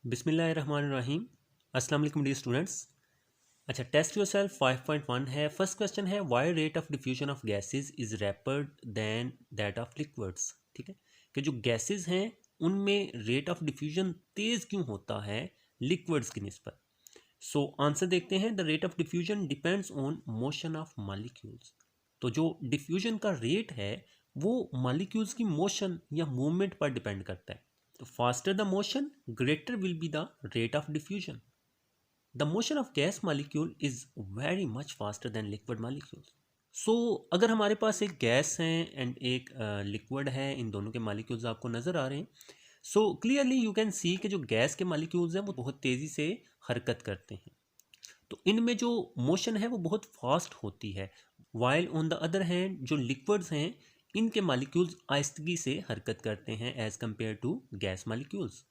बिस्मिल्लाहिर्रहमानिर्रहीम। अस्सलाम वालेकुम डियर स्टूडेंट्स। अच्छा, टेस्ट योरसेल्फ 5.1 है। फर्स्ट क्वेश्चन है why rate of diffusion of gases is rapid than that of liquids. ठीक है, कि जो गैसेस हैं उनमें रेट ऑफ डिफ्यूजन तेज़ क्यों होता है लिक्विड्स की निस्बत। सो आंसर देखते हैं। The rate of diffusion depends on motion of molecules. तो जो डिफ्यूजन का रेट है वो मॉलिक्यूल्स की मोशन या मूवमेंट पर डिपेंड करता है। तो faster the motion greater will be the rate of diffusion. The motion of gas molecule is very much faster than liquid molecules. So अगर हमारे पास एक गैस है एंड एक लिक्विड है, इन दोनों के मॉलिक्यूल्स आपको नज़र आ रहे हैं। So clearly you can see कि जो गैस के मॉलिक्यूल्स हैं वो बहुत तेज़ी से हरकत करते हैं, तो इनमें जो मोशन है वो बहुत फास्ट होती है। While on the other hand जो लिक्विड्स हैं इनके मॉलिक्यूल्स आहिस्तगी से हरकत करते हैं as compare to gas molecules.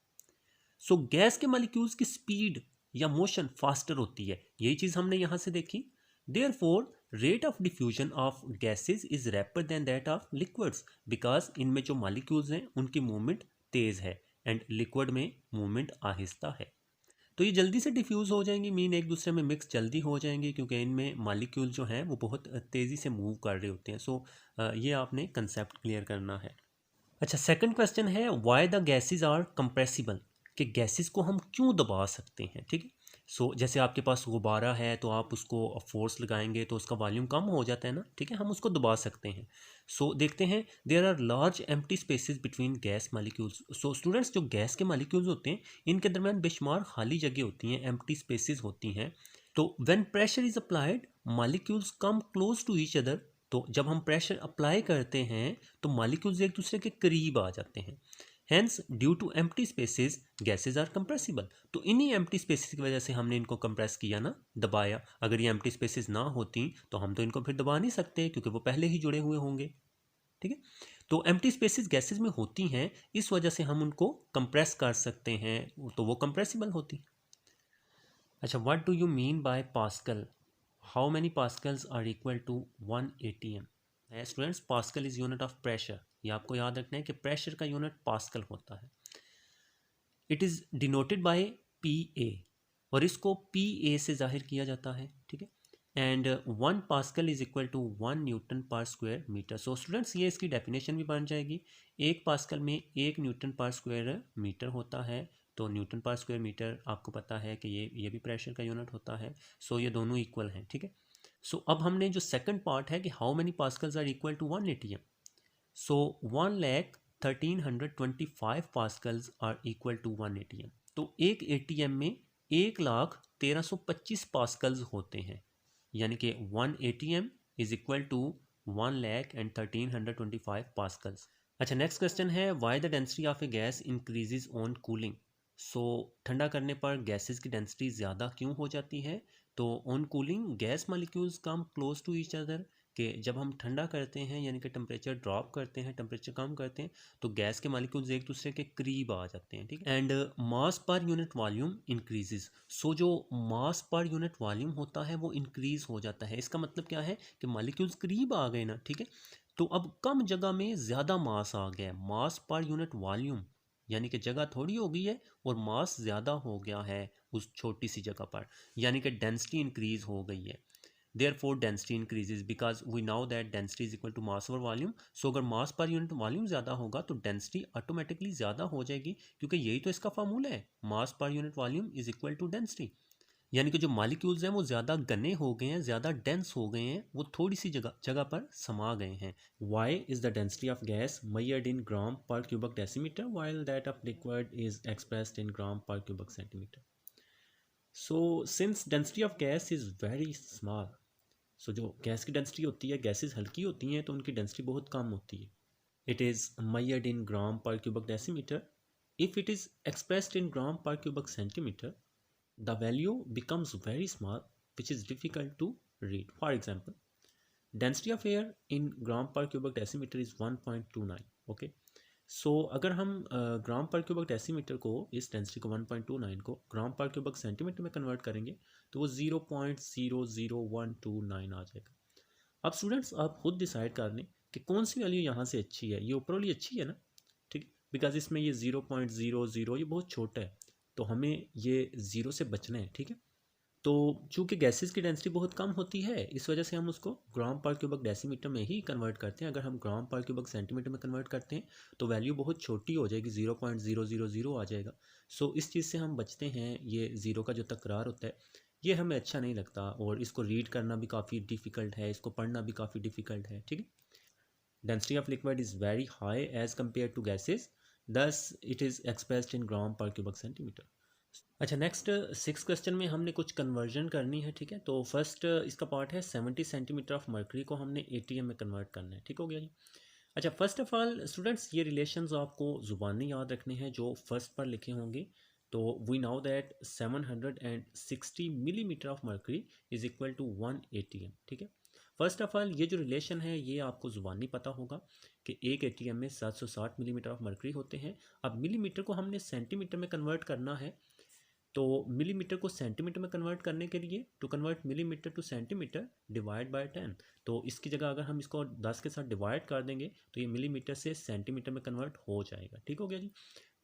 So gas के मॉलिक्यूल्स की स्पीड या मोशन फास्टर होती है, यही चीज़ हमने यहाँ से देखी। Therefore rate of diffusion of gases is rapid than that of liquids, because इनमें जो मॉलिक्यूल्स हैं उनकी मूवमेंट तेज़ है एंड लिक्विड में मूवमेंट आहिस्ता है। तो ये जल्दी से डिफ्यूज़ हो जाएंगी, मीन एक दूसरे में मिक्स जल्दी हो जाएंगी क्योंकि इनमें मॉलिक्यूल जो हैं वो बहुत तेज़ी से मूव कर रहे होते हैं। सो ये आपने कंसेप्ट क्लियर करना है। अच्छा, सेकंड क्वेश्चन है why the gases are compressible, कि गैसेस को हम क्यों दबा सकते हैं। ठीक है, सो जैसे आपके पास गुब्बारा है तो आप उसको फोर्स लगाएंगे तो उसका वॉल्यूम कम हो जाता है ना। ठीक है, हम उसको दबा सकते हैं। सो देखते हैं, there are large empty spaces between gas molecules. So students, जो गैस के मालिक्यूल्स होते हैं इनके दरमियान बेशुमार खाली जगह होती हैं, एम्प्टी स्पेसेस होती हैं। तो when pressure is applied molecules come close to each other. तो जब हम प्रेशर अप्लाई करते हैं तो मॉलिक्यूल्स एक दूसरे के करीब आ जाते हैं। Hence due to empty spaces gases are compressible. तो इन्हीं एम्प्टी स्पेसेस की वजह से हमने इनको कंप्रेस किया ना, दबाया। अगर ये एम्प्टी स्पेसेस ना होती तो हम तो इनको फिर दबा नहीं सकते क्योंकि वो पहले ही जुड़े हुए होंगे। ठीक है, तो एम्प्टी स्पेसेस गैसेस में होती हैं, इस वजह से हम उनको कंप्रेस कर सकते हैं, तो वो कंप्रेसिबल होती। अच्छा, what do you mean by pascal? How many pascals are equal to 1 atm? Students, pascal is unit of pressure. ये आपको याद रखना है कि प्रेशर का यूनिट पास्कल होता है। It is denoted by P A, और इसको पी ए से जाहिर किया जाता है। ठीक है, and 1 pascal is equal to 1 newton per square metre. So students, ये इसकी डेफिनेशन भी बन जाएगी। 1 पास्कल में 1 न्यूटन पर स्क्वायर मीटर होता है। तो न्यूटन पर स्क्वायर मीटर आपको पता है कि ये भी प्रेशर का यूनिट होता है। सो ये दोनों इक्वल हैं। ठीक है, सो अब हमने जो सेकंड पार्ट है कि how many pascals are equal to 1 atm। So 1,13,25 pascals are equal to 1 atm। तो एक एटीएम में 1,13,25 पास्कल्स होते हैं, यानी कि 1 atm is equal to 1,13,25 pascals. अच्छा, नेक्स्ट क्वेश्चन है why the density of a gas increases on cooling. So ठंडा करने पर गैसेस की डेंसिटी ज़्यादा क्यों हो जाती है? तो on cooling gas molecules come close to each other, कि जब हम ठंडा करते हैं यानी कि टेम्परेचर ड्रॉप करते हैं, टेम्परेचर कम करते हैं, तो गैस के मॉलिक्यूल्स एक दूसरे के करीब आ जाते हैं। ठीक है, and mass per unit volume increases. सो जो मास पर यूनिट वॉल्यूम होता है वो इंक्रीज हो जाता है। इसका मतलब क्या है कि मॉलिक्यूल्स करीब आ गए ना। ठीक है, तो अब कम जगह में ज़्यादा मास आ गया है। मास पर यूनिट वॉल्यूम यानी कि जगह थोड़ी हो गई है और मास ज़्यादा हो गया है उस छोटी सी जगह पर, यानी कि डेंसिटी इंक्रीज हो गई है। therefore density increases because we know that density is equal to mass over volume। सो अगर मास पर यूनिट वॉल्यूम ज़्यादा होगा तो डेंसिटी ऑटोमेटिकली ज़्यादा हो जाएगी, क्योंकि यही तो इसका फार्मूला है, mass per unit volume is equal to density. यानी कि जो मॉलिक्यूल्स हैं वो ज़्यादा घने हो गए हैं, ज़्यादा डेंस हो गए हैं, वो थोड़ी सी जगह जगह पर समा गए हैं। Why is the density of gas measured in gram per cubic decimetre while that of liquid is expressed in gram per cubic centimetre. So since density of gas is very small, so जो गैस की density होती है, gases हल्की होती हैं तो उनकी डेंसिटी बहुत कम होती है। It is measured in gram per cubic decimetre. If it is expressed in gram per cubic centimetre, the value becomes very small, which is difficult to read. For example, density of air in gram per cubic decimeter is 1.29। okay, सो अगर हम ग्राम per cubic decimetre को, इस density को 1.29 को ग्राम per cubic centimetre में convert करेंगे तो वो 0.00129 आ जाएगा। अब स्टूडेंट्स, आप खुद डिसाइड कर लें कि कौन सी वैल्यू यहाँ से अच्छी है। ये ऊपर वाली अच्छी है ना, ठीक है, बिकॉज इसमें ये 0.00 ये बहुत छोटा है। तो हमें ये ज़ीरो से बचना है, ठीक है। तो चूंकि गैसेस की डेंसिटी बहुत कम होती है, इस वजह से हम उसको ग्राम पर क्यूबिक डेसीमीटर में ही कन्वर्ट करते हैं। अगर हम ग्राम पर क्यूबिक सेंटीमीटर में कन्वर्ट करते हैं तो वैल्यू बहुत छोटी हो जाएगी, 0.000 आ जाएगा। सो इस चीज़ से हम बचते हैं। ये ज़ीरो का जो तकरार होता है ये हमें अच्छा नहीं लगता, और इसको रीड करना भी काफ़ी डिफ़िकल्ट है, इसको पढ़ना भी काफ़ी डिफ़िकल्ट है, ठीक है। Density of liquid is very high as compared to gases, thus it is expressed in gram per cubic centimetre. अच्छा, नेक्स्ट 6 क्वेश्चन में हमने कुछ कन्वर्जन करनी है, ठीक है। तो फर्स्ट इसका पार्ट है 70 सेंटीमीटर ऑफ मर्करी को हमने एटीएम में कन्वर्ट करना है, ठीक हो गया जी। अच्छा, फर्स्ट ऑफ ऑल स्टूडेंट्स ये रिलेशंस आपको ज़ुबानी याद रखने हैं जो फर्स्ट पर लिखे होंगे। तो we know that 760 millimetre of mercury is equal to 1 ATM, ठीक है। फर्स्ट ऑफ ऑल ये जो रिलेशन है ये आपको ज़ुबानी पता होगा कि एक एटीएम में 760 मिलीमीटर ऑफ मर्करी होते हैं। अब मिलीमीटर को हमने सेंटीमीटर में कन्वर्ट करना है, तो मिलीमीटर को सेंटीमीटर में कन्वर्ट करने के लिए to convert millimetre to centimetre divide by 10, तो इसकी जगह अगर हम इसको 10 के साथ डिवाइड कर देंगे तो ये मिलीमीटर से सेंटीमीटर में कन्वर्ट हो जाएगा, ठीक हो गया जी।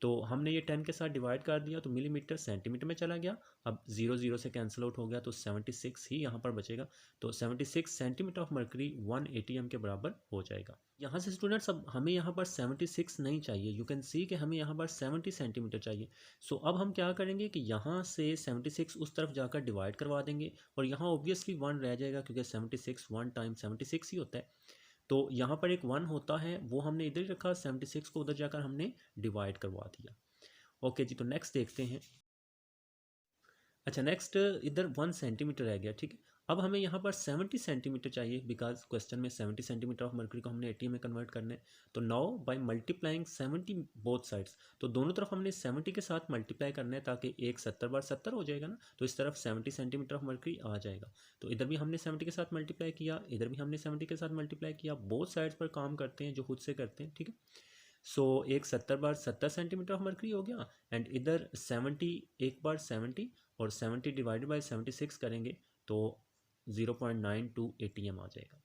तो हमने ये 10 के साथ डिवाइड कर दिया तो मिलीमीटर सेंटीमीटर में चला गया। अब 0 से कैंसिल आउट हो गया तो 76 ही यहाँ पर बचेगा। तो 76 सेंटीमीटर ऑफ मर्करी 1 एटीएम के बराबर हो जाएगा। यहाँ से स्टूडेंट्स अब हमें यहाँ पर 76 नहीं चाहिए, यू कैन सी कि हमें यहाँ पर 70 सेंटीमीटर चाहिए। सो अब हम क्या करेंगे कि यहाँ से 76 उस तरफ जाकर डिवाइड करवा देंगे, और यहाँ ऑब्वियसली 1 रह जाएगा क्योंकि 76 1 टाइम 76 ही होता है। तो यहाँ पर एक 1 होता है, वो हमने इधर ही रखा, 76 को उधर जाकर हमने डिवाइड करवा दिया। ओके जी, तो नेक्स्ट देखते हैं। अच्छा, नेक्स्ट इधर 1 सेंटीमीटर रह गया, ठीक है। अब हमें यहाँ पर 70 सेंटीमीटर चाहिए, बिकॉज क्वेश्चन में 70 सेंटीमीटर ऑफ मर्करी को हमने एटीएम में कन्वर्ट करना है। तो now by multiplying 70 both sides, तो दोनों तरफ हमने 70 के साथ मल्टीप्लाई करना है ताकि एक 70 बार 70 हो जाएगा ना, तो इस तरफ 70 सेंटीमीटर ऑफ मर्करी आ जाएगा। तो इधर भी हमने 70 के साथ मल्टीप्लाई किया, इधर भी हमने 70 के साथ मल्टीप्लाई किया। बोथ साइड्स पर काम करते हैं जो खुद से करते हैं, ठीक है। सो एक 70 बार 70 सेंटीमीटर ऑफ मर्करी हो गया, एंड इधर 70 एक बार 70, और 70 डिवाइडेड बाई 76 करेंगे तो 0.92 एटीएम आ जाएगा।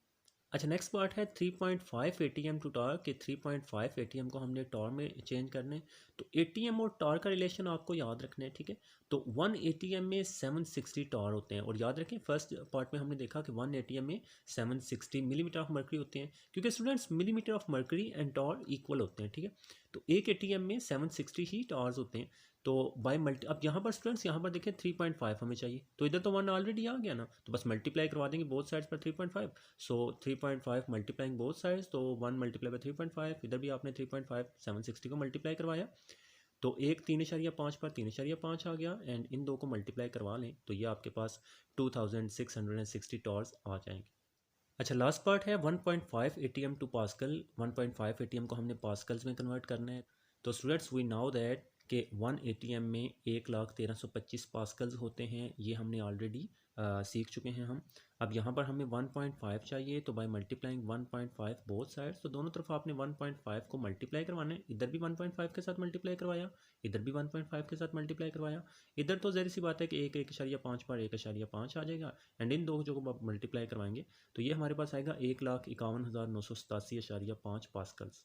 अच्छा, नेक्स्ट पार्ट है 3.5 एटीएम टू टॉर्क के 3.5 एटीएम को हमने टॉर्क में चेंज करना है। तो एटीएम और टॉर्क का रिलेशन आपको याद रखना है, ठीक है। तो 1 एटीएम में 760 टॉर होते हैं, और याद रखें फर्स्ट पार्ट में हमने देखा कि 1 एटीएम में 760 मिलीमीटर ऑफ मर्करी होते हैं, क्योंकि students millimetre of mercury and torr equal होते हैं, ठीक है। तो एक एटीएम में 760 ही टॉर्स होते हैं। तो बाय मल्टी, अब यहाँ पर स्टूडेंट्स यहाँ पर देखें 3.5 हमें चाहिए, तो इधर तो 1 ऑलरेडी आ गया ना, तो बस मल्टीप्लाई करवा देंगे बोथ साइड्स पर 3.5। सो 3.5 मल्टीप्लाइंग बोथ साइड्स, तो 1 मल्टीप्लाई बाय 3.5, इधर भी आपने 3.5 760 को मल्टीप्लाई करवाया, तो एक 3.5 पर 3.5 आ गया, एंड इन दो को मल्टीप्लाई करवा लें तो ये आपके पास 2660 टॉर्स आ जाएंगे। अच्छा, लास्ट पार्ट है 1.5 एटीएम टू पास्कल। 1.5 एटीएम को हमने पास्कल्स में कन्वर्ट करना है। तो स्टूडेंट्स वी नाउ दैट कि 1 एटीएम में 1,1325 पास्कल्स होते हैं, ये हमने ऑलरेडी सीख चुके हैं हम। अब यहाँ पर हमें 1.5 चाहिए, तो बाय मल्टीप्लाइंग 1.5 बोथ साइड्स, तो दोनों तरफ आपने 1.5 को मल्टीप्लाई करवाना है। इधर भी 1.5 के साथ मल्टीप्लाई करवाया, इधर भी 1.5 के साथ मल्टीप्लाई करवाया। इधर तो ज़ाहिर सी बात है कि 1.5 पर 1.5 आ जाएगा, एंड इन दो जो को मल्टीप्लाई करवाएंगे तो ये हमारे पास आएगा 1,51,987.5 पास्कल्स।